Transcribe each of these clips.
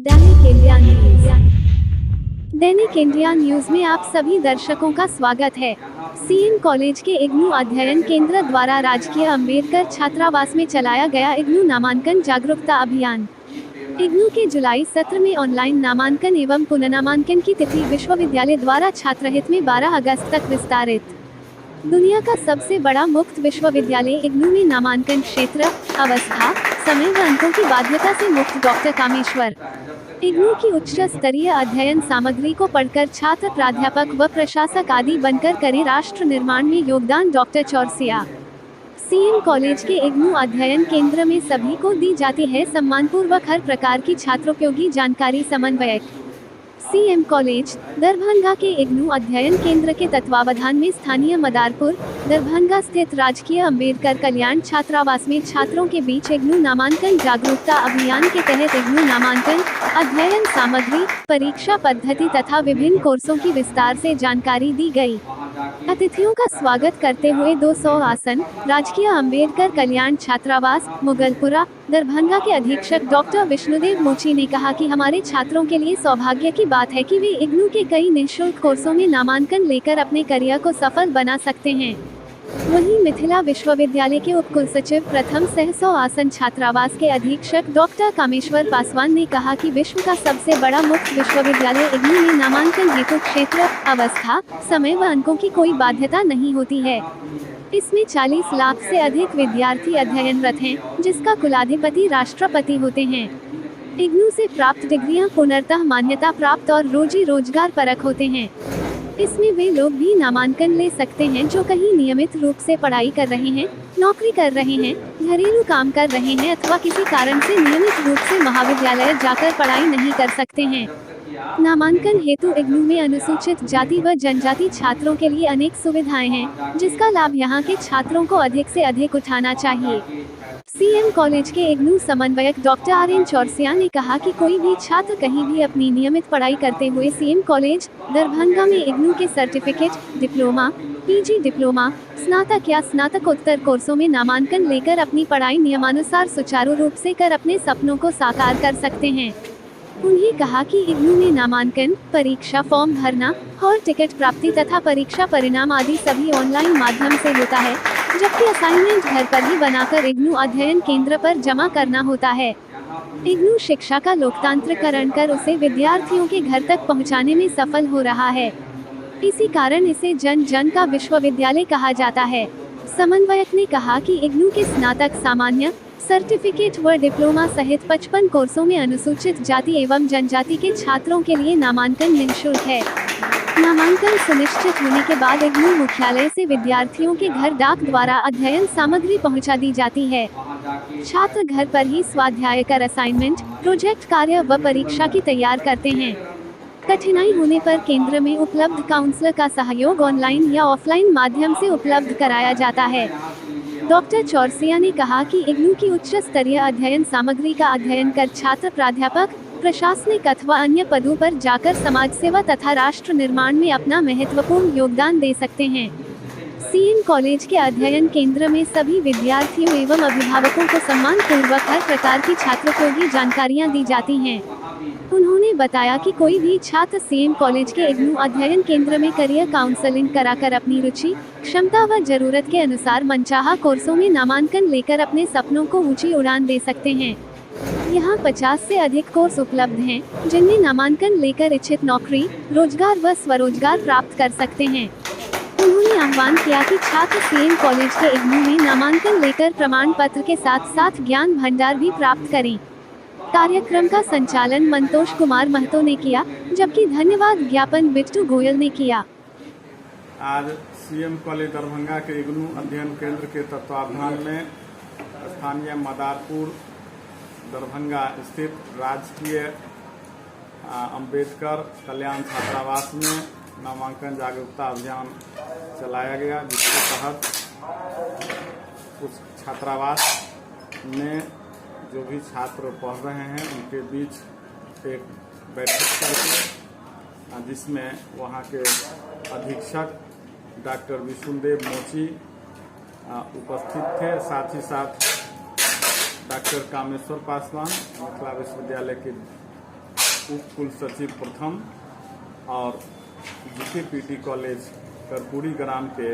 दैनिक India news. दैनिक India news में आप सभी दर्शकों का स्वागत है। सीएम कॉलेज के इग्नू अध्ययन केंद्र द्वारा राजकीय अंबेडकर छात्रावास में चलाया गया इग्नू नामांकन जागरूकता अभियान। इग्नू के जुलाई सत्र में ऑनलाइन नामांकन एवं पुनर्नामांकन की तिथि विश्वविद्यालय द्वारा छात्रहित में 12 अगस्त तक विस्तारित। दुनिया का सबसे बड़ा मुक्त विश्वविद्यालय इग्नू में नामांकन क्षेत्र, अवस्था, समय व अंकों की बाध्यता से मुक्त डॉक्टर कामेश्वर। इग्नू की उच्च स्तरीय अध्ययन सामग्री को पढ़कर छात्र, प्राध्यापक व प्रशासक आदि बनकर करे राष्ट्र निर्माण में योगदान डॉक्टर चौरसिया। सीएम कॉलेज के इग्नू अध्ययन केंद्र में सभी को दी जाती है सम्मानपूर्वक हर प्रकार की छात्रोपयोगी जानकारी। समन्वयक सीएम कॉलेज दरभंगा के इग्नू अध्ययन केंद्र के तत्वावधान में स्थानीय मदारपुर, दरभंगा स्थित राजकीय अंबेडकर कल्याण छात्रावास में छात्रों के बीच इग्नू नामांकन जागरूकता अभियान के तहत इग्नू नामांकन, अध्ययन सामग्री, परीक्षा पद्धति तथा विभिन्न कोर्सों की विस्तार से जानकारी दी गई। अतिथियों का स्वागत करते हुए 200 आसन राजकीय अंबेडकर कल्याण छात्रावास मुगलपुरा दरभंगा के अधीक्षक डॉक्टर विष्णुदेव मोची ने कहा कि हमारे छात्रों के लिए सौभाग्य की बात है कि वे इग्नू के कई निःशुल्क कोर्सों में नामांकन लेकर अपने करियर को सफल बना सकते हैं। वहीं मिथिला विश्वविद्यालय के उप कुलसचिव प्रथम सह 100 आसन छात्रावास के अधीक्षक डॉक्टर कामेश्वर पासवान ने कहा कि विश्व का सबसे बड़ा मुक्त विश्वविद्यालय इग्नू में नामांकन हेतु क्षेत्र, अवस्था, समय व अंकों की कोई बाध्यता नहीं होती है। इसमें 40 लाख से अधिक विद्यार्थी अध्ययनरत हैं, जिसका कुलाधिपति राष्ट्रपति होते हैं। इग्नू से प्राप्त डिग्रियां पूर्णतः मान्यता प्राप्त और रोजी रोजगार परक होते हैं। इसमें वे लोग भी नामांकन ले सकते हैं जो कहीं नियमित रूप से पढ़ाई कर रहे हैं, नौकरी कर रहे हैं, घरेलू काम कर रहे हैं अथवा किसी कारण से नियमित रूप से महाविद्यालय जाकर पढ़ाई नहीं कर सकते हैं। नामांकन हेतु इग्नू में अनुसूचित जाति व जनजाति छात्रों के लिए अनेक सुविधाएं हैं, जिसका लाभ यहां के छात्रों को अधिक से अधिक उठाना चाहिए। सीएम कॉलेज के इग्नू समन्वयक डॉक्टर आर.एन. चौरसिया ने कहा कि कोई भी छात्र कहीं भी अपनी नियमित पढ़ाई करते हुए सीएम कॉलेज दरभंगा में इग्नू के सर्टिफिकेट, डिप्लोमा, पीजी डिप्लोमा, स्नातक या स्नातकोत्तर कोर्सों में नामांकन लेकर अपनी पढ़ाई नियमानुसार सुचारू रूप से कर अपने सपनों को साकार कर सकते हैं। उन्हें कहा कि इग्नू में नामांकन, परीक्षा फॉर्म भरना और टिकट प्राप्ति तथा परीक्षा परिणाम आदि सभी ऑनलाइन माध्यम से होता है, जबकि असाइनमेंट घर पर ही बनाकर इग्नू अध्ययन केंद्र पर जमा करना होता है। इग्नू शिक्षा का लोकतांत्रिकरण कर उसे विद्यार्थियों के घर तक पहुंचाने में सफल हो रहा है। इसी कारण इसे जन जन का विश्वविद्यालय कहा जाता है। समन्वयक ने कहा कि इग्नू के स्नातक, सामान्य, सर्टिफिकेट व डिप्लोमा सहित 55 कोर्सों में अनुसूचित जाति एवं जनजाति के छात्रों के लिए नामांकन निःशुल्क है। नामांकन सुनिश्चित होने के बाद इग्नू मुख्यालय से विद्यार्थियों के घर डाक द्वारा अध्ययन सामग्री पहुंचा दी जाती है। छात्र घर पर ही स्वाध्याय कर असाइनमेंट, प्रोजेक्ट कार्य व परीक्षा की तैयार करते हैं। कठिनाई होने पर केंद्र में उपलब्ध काउंसलर का सहयोग ऑनलाइन या ऑफलाइन माध्यम से उपलब्ध कराया जाता है। डॉक्टर चौरसिया ने कहा कि इग्नू की उच्च स्तरीय अध्ययन सामग्री का अध्ययन कर छात्र, प्राध्यापक, प्रशासनिक अथवा अन्य पदों पर जाकर समाज सेवा तथा राष्ट्र निर्माण में अपना महत्वपूर्ण योगदान दे सकते हैं। सीएम कॉलेज के अध्ययन केंद्र में सभी विद्यार्थियों एवं अभिभावकों को सम्मान पूर्वक हर प्रकार की छात्रोपयोगी जानकारियां दी जाती हैं। उन्होंने बताया कि कोई भी छात्र सीएम कॉलेज के इग्नू अध्ययन केंद्र में करियर काउंसलिंग कराकर अपनी रुचि, क्षमता व जरूरत के अनुसार मनचाहा कोर्सों में नामांकन लेकर अपने सपनों को ऊंची उड़ान दे सकते हैं। यहाँ 50 से अधिक कोर्स उपलब्ध हैं, जिनमें नामांकन लेकर इच्छित नौकरी, रोजगार व स्वरोजगार प्राप्त कर सकते हैं। उन्होंने आह्वान किया कि छात्र सीएम कॉलेज के इग्नू में नामांकन लेकर प्रमाण पत्र के साथ साथ ज्ञान भंडार भी प्राप्त करें। कार्यक्रम का संचालन मंतोष कुमार महतो ने किया, जबकि धन्यवाद ज्ञापन बिट्टू गोयल ने किया। आज सीएम कॉलेज दरभंगा के इग्नू अध्ययन केंद्र के तत्वावधान में स्थानीय मदारपुर दरभंगा स्थित राजकीय अंबेडकर कल्याण छात्रावास में नामांकन जागरूकता अभियान चलाया गया, जिसके तहत उस छात्रावास में जो भी छात्र पढ़ रहे हैं उनके बीच एक बैठक करके, जिसमें वहाँ के अधीक्षक डॉक्टर विष्णुदेव मोची उपस्थित थे। साथ ही साथ डॉक्टर कामेश्वर पासवान मिथिला विश्वविद्यालय के उप कुल सचिव प्रथम और जीकेपीटी कॉलेज कर्पूरी ग्राम के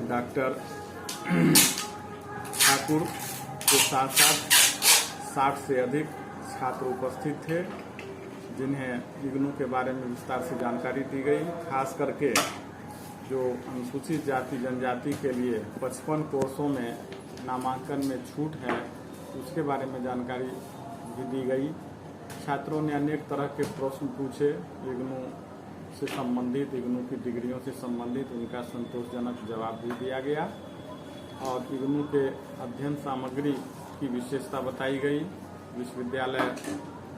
डॉक्टर ठाकुर के साथ साथ 60 से अधिक छात्र उपस्थित थे, जिन्हें इग्नू के बारे में विस्तार से जानकारी दी गई। खास करके जो अनुसूचित जाति जनजाति के लिए 55 कोर्सों में नामांकन में छूट है, उसके बारे में जानकारी भी दी गई। छात्रों ने अनेक तरह के प्रश्न पूछे, इग्नू से संबंधित, इग्नू की डिग्रियों से संबंधित, उनका संतोषजनक जवाब भी दिया गया और इग्नू के अध्ययन सामग्री की विशेषता बताई गई। विश्वविद्यालय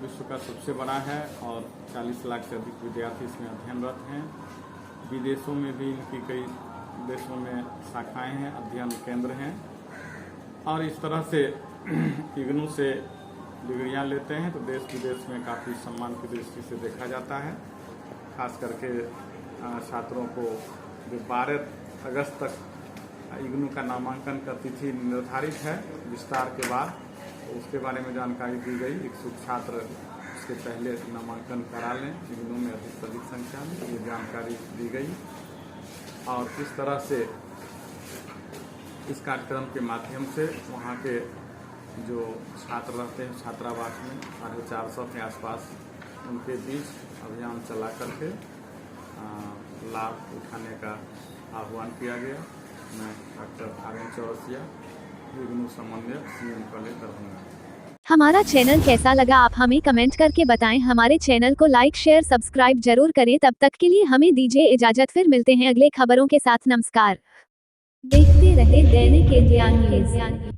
विश्व का सबसे बड़ा है और 40 लाख से अधिक विद्यार्थी इसमें अध्ययनरत हैं। विदेशों में भी इनकी कई देशों में शाखाएं हैं, अध्ययन केंद्र हैं और इस तरह से इग्नू से डिग्रियां लेते हैं तो देश विदेश में काफ़ी सम्मान की दृष्टि से देखा जाता है। खास करके छात्रों को जो 12 अगस्त तक इग्नू का नामांकन का तिथि निर्धारित है विस्तार के बाद, तो उसके बारे में जानकारी दी गई। इच्छुक छात्र उसके पहले नामांकन करा लें इग्नू में अधिक से अधिक संख्या में, ये जानकारी दी गई। और इस तरह से इस कार्यक्रम के माध्यम से वहाँ के जो छात्र रहते हैं छात्रावास में 450 के आसपास, उनके बीच अभियान चला करके लाभ उठाने का आह्वान किया गया। मैं डॉक्टर आर्यन चौरसिया, इग्नू समन्वयक, सीएम कॉलेज दरभंगा। हमारा चैनल कैसा लगा आप हमें कमेंट करके बताएं। हमारे चैनल को लाइक शेयर सब्सक्राइब जरूर करें। तब तक के लिए हमें दीजिए इजाजत, फिर मिलते हैं अगले खबरों के साथ। नमस्कार। देखते रहे दैनिक इंडिया न्यूज़।